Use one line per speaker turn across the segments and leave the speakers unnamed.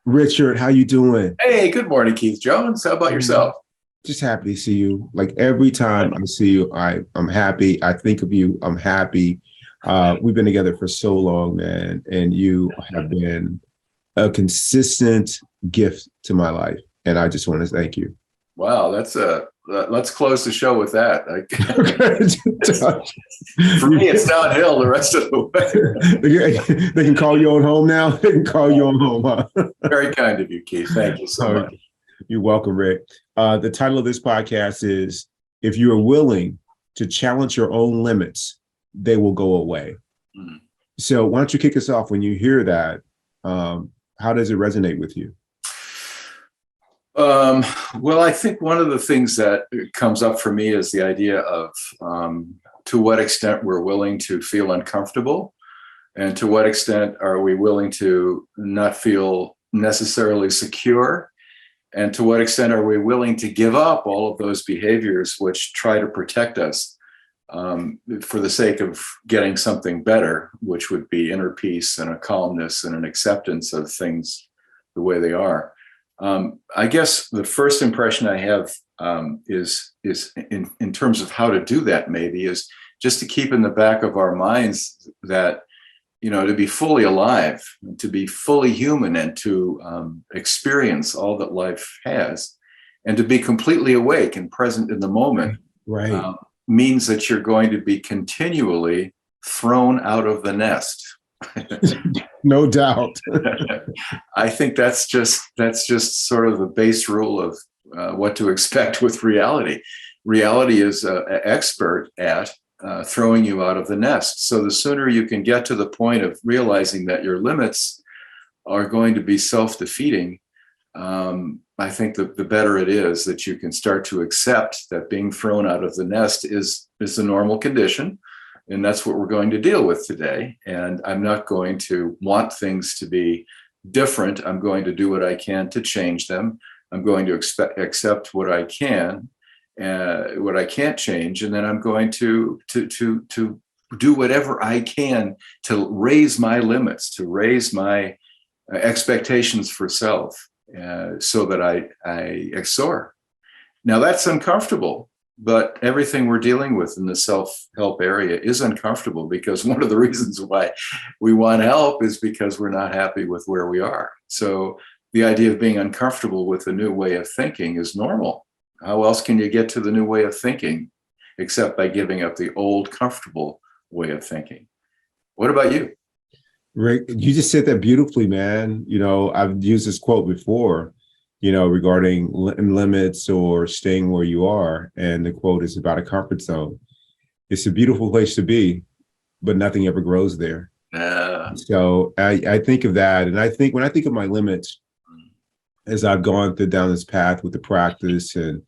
Richard, how you doing?
Hey, good morning, Keith Jones. How about
Man,
yourself?
just happy to see you. Like every time I see you, I'm happy. I think of you. I'm happy. We've been together for so long, man, and you have been a consistent gift to my life, and I just want to thank you.
Wow, let's close the show with that. For me, it's downhill the rest of the way.
They can call you on home now. They can call you on home, huh?
Very kind of you, Keith. Thank you so much.
Okay. You're welcome, Rick. The title of this podcast is If You Are Willing to Challenge Your Own Limits, They Will Go Away.
Mm.
So why don't you kick us off when you hear that? How does it resonate with you?
Um, well, I think one of the things that comes up for me is the idea of to what extent we're willing to feel uncomfortable, and to what extent are we willing to not feel necessarily secure, and to what extent are we willing to give up all of those behaviors which try to protect us for the sake of getting something better, which would be inner peace and a calmness and an acceptance of things the way they are. I guess the first impression I have is in terms of how to do that, maybe, is just to keep in the back of our minds that, to be fully alive, to be fully human, and to experience all that life has, and to be completely awake and present in the moment,
Right.
means that you're going to be continually thrown out of the nest.
No doubt.
I think that's just sort of the base rule of what to expect with reality. Reality is an expert at throwing you out of the nest. So the sooner you can get to the point of realizing that your limits are going to be self-defeating, I think that the better it is that you can start to accept that being thrown out of the nest is the normal condition. And that's what we're going to deal with today. And I'm not going to want things to be different. I'm going to do what I can to change them. I'm going to accept what I can, what I can't change, and then I'm going to do whatever I can to raise my limits, to raise my expectations for self, so that I soar. Now that's uncomfortable, but everything we're dealing with in the self-help area is uncomfortable, because one of the reasons why we want help is because we're not happy with where we are. So the idea of being uncomfortable with a new way of thinking is normal. How else can you get to the new way of thinking except by giving up the old comfortable way of thinking? What about you?
Rick, you just said that beautifully, man. I've used this quote before, regarding limits or staying where you are. And the quote is about a comfort zone. It's a beautiful place to be, but nothing ever grows there. So I think of that. And I think when I think of my limits, as I've gone down this path with the practice and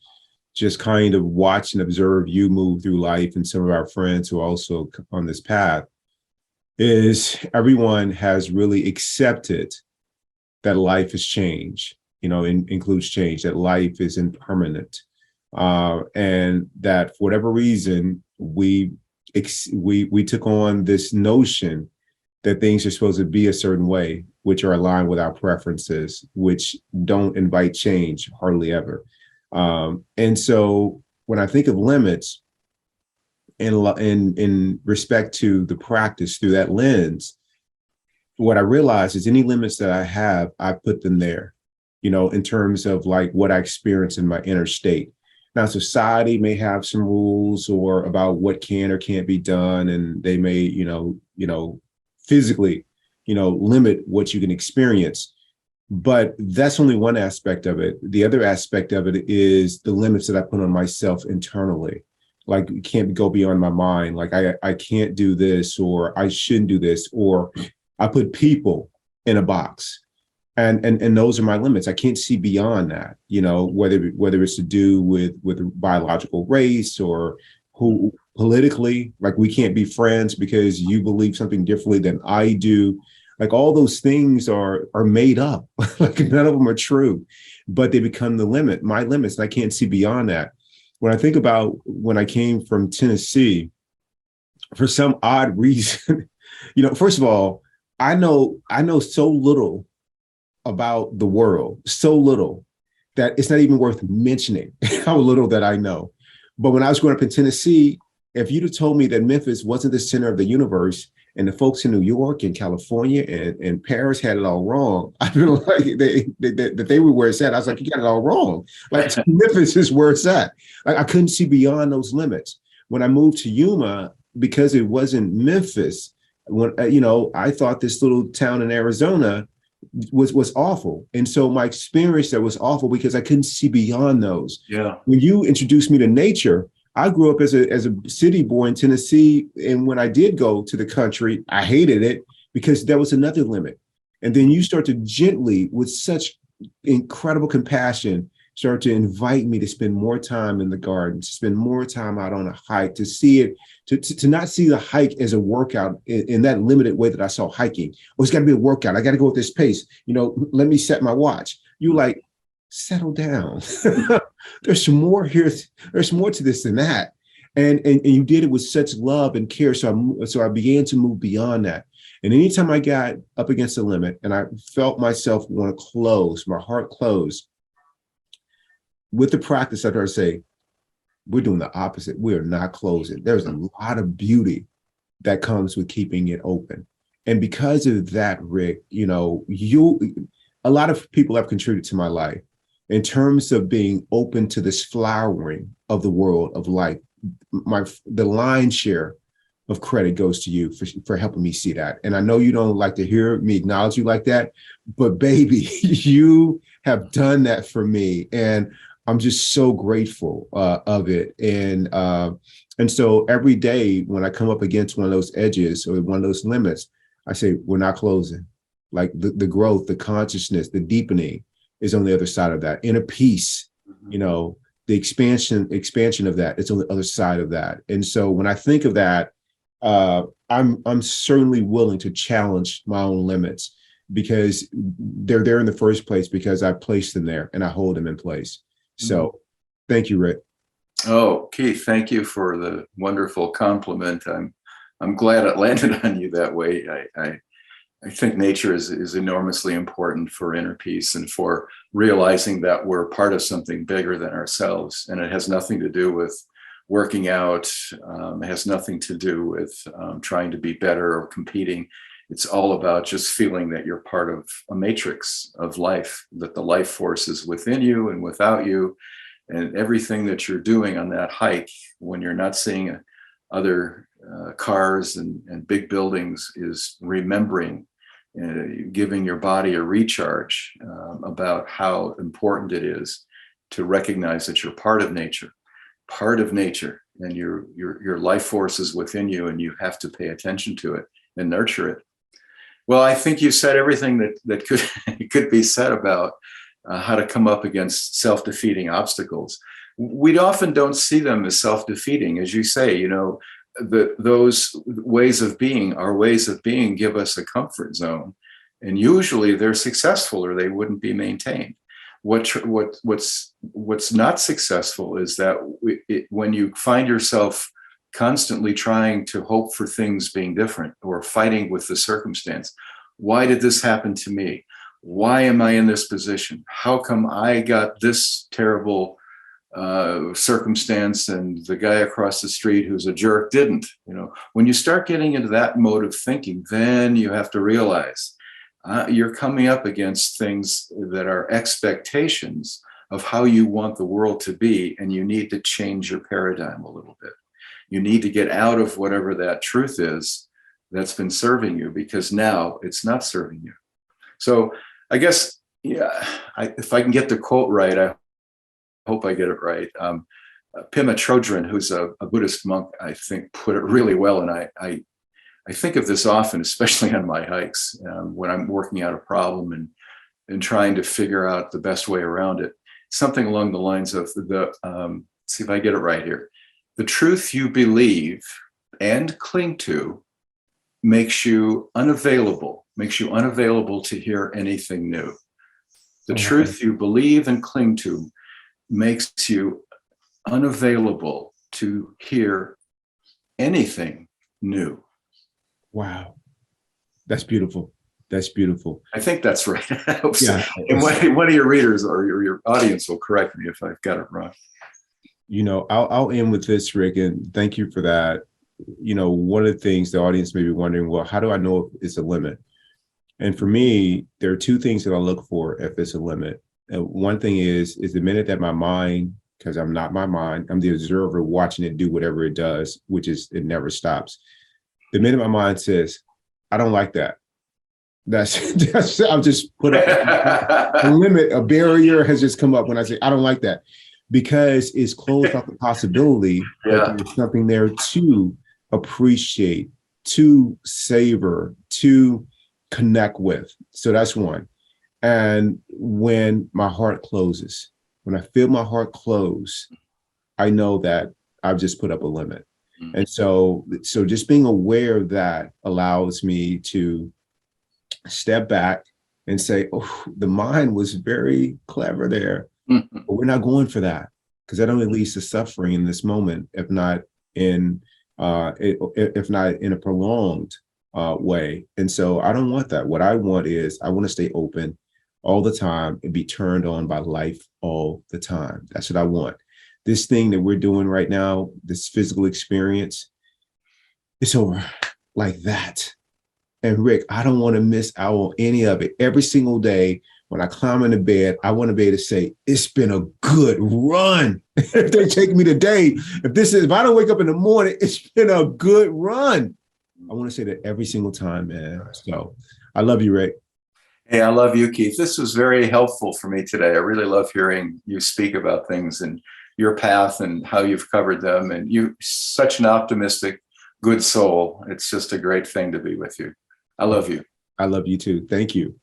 just kind of watch and observe you move through life, and some of our friends who are also on this path, is everyone has really accepted that life is change, includes change, that life is impermanent, and that for whatever reason, we took on this notion that things are supposed to be a certain way, which are aligned with our preferences, which don't invite change hardly ever. And so when I think of limits, in respect to the practice through that lens, what I realize is any limits that I have, I put them there, in terms of like what I experience in my inner state. Now, society may have some rules or about what can or can't be done, and they may, physically, limit what you can experience. But that's only one aspect of it. The other aspect of it is the limits that I put on myself internally. Like, it can't go beyond my mind. Like, I can't do this, or I shouldn't do this, or I put people in a box. And those are my limits. I can't see beyond that, whether it's to do with biological race, or who politically, like, we can't be friends because you believe something differently than I do. Like, all those things are made up. Like, none of them are true, but they become the limit, my limits. And I can't see beyond that. When I think about when I came from Tennessee, for some odd reason, first of all, I know so little about the world, so little that it's not even worth mentioning how little that I know. But when I was growing up in Tennessee, if you'd have told me that Memphis wasn't the center of the universe and the folks in New York and California and Paris had it all wrong, I feel like that they were where it's at. I was like, you got it all wrong. Like Memphis is where it's at. Like I couldn't see beyond those limits. When I moved to Yuma, because it wasn't Memphis, when I thought this little town in Arizona was awful. And so my experience there was awful because I couldn't see beyond those.
Yeah.
When you introduced me to nature, I grew up as a city boy in Tennessee. And when I did go to the country, I hated it because there was another limit. And then you start to gently, with such incredible compassion, start to invite me to spend more time in the garden, to spend more time out on a hike, to see it, to not see the hike as a workout in that limited way that I saw hiking. Oh, it's got to be a workout. I got to go at this pace. Let me set my watch. You like, settle down. There's more here. There's more to this than that. And you did it with such love and care. So I began to move beyond that. And anytime I got up against the limit and I felt myself want to close, my heart close, with the practice, I try to say, we're doing the opposite. We are not closing. There's a lot of beauty that comes with keeping it open. And because of that, Rick, a lot of people have contributed to my life in terms of being open to this flowering of the world of life. The lion's share of credit goes to you for helping me see that. And I know you don't like to hear me acknowledge you like that, but baby, you have done that for me. And I'm just so grateful of it. And so every day when I come up against one of those edges or one of those limits, I say, we're not closing. Like the growth, the consciousness, the deepening is on the other side of that. Inner peace, the expansion of that, it's on the other side of that. And so when I think of that, I'm certainly willing to challenge my own limits because they're there in the first place because I placed them there and I hold them in place. So thank you, Rick.
Oh, Keith, thank you for the wonderful compliment. I'm glad it landed on you that way. I think nature is enormously important for inner peace and for realizing that we're part of something bigger than ourselves. And it has nothing to do with working out. It has nothing to do with trying to be better or competing. It's all about just feeling that you're part of a matrix of life, that the life force is within you and without you. And everything that you're doing on that hike, when you're not seeing other cars and big buildings, is remembering, giving your body a recharge about how important it is to recognize that you're part of nature, and your life force is within you, and you have to pay attention to it and nurture it. Well, I think you said everything that could be said about how to come up against self-defeating obstacles. We often don't see them as self-defeating, as you say. Those ways of being give us a comfort zone, and usually they're successful, or they wouldn't be maintained. What's not successful is that when you find yourself constantly trying to hope for things being different or fighting with the circumstance. Why did this happen to me? Why am I in this position? How come I got this terrible circumstance and the guy across the street who's a jerk didn't? When you start getting into that mode of thinking, then you have to realize you're coming up against things that are expectations of how you want the world to be, and you need to change your paradigm a little bit. You need to get out of whatever that truth is that's been serving you, because now it's not serving you. So I guess, if I can get the quote right, I hope I get it right. Pema Chodron, who's a Buddhist monk, I think put it really well. And I think of this often, especially on my hikes, when I'm working out a problem and trying to figure out the best way around it. Something along the lines of see if I get it right here. The truth you believe and cling to makes you unavailable to hear anything new. The truth you believe and cling to makes you unavailable to hear anything new.
Wow. That's beautiful. That's beautiful.
I think that's right. I hope so.
Yeah.
And one of your readers or your audience will correct me if I've got it wrong.
I'll end with this, Rick, and thank you for that. One of the things the audience may be wondering, well, how do I know if it's a limit? And for me, there are two things that I look for if it's a limit. One thing is the minute that my mind, because I'm not my mind, I'm the observer watching it do whatever it does, which is it never stops. The minute my mind says, I don't like that, that's I've just put up a limit, a barrier has just come up when I say I don't like that, because it's closed off the possibility that there's something there to appreciate, to savor, to connect with. So that's one. And when my heart closes, when I feel my heart close, I know that I've just put up a limit. And so just being aware of that allows me to step back and say, oh, the mind was very clever there, but we're not going for that, because that only leads to suffering in this moment, if not in a prolonged way. And so I don't want that. What I want is I want to stay open all the time and be turned on by life all the time. That's what I want. This thing that we're doing right now, this physical experience, it's over like that. And Rick, I don't want to miss out on any of it. Every single day when I climb into bed, I want to be able to say, it's been a good run. If they take me today, if I don't wake up in the morning, it's been a good run. I want to say that every single time, man. So I love you, Rick.
Hey, I love you, Keith. This was very helpful for me today. I really love hearing you speak about things and your path and how you've covered them. And you, such an optimistic, good soul. It's just a great thing to be with you. I love you.
I love you too. Thank you.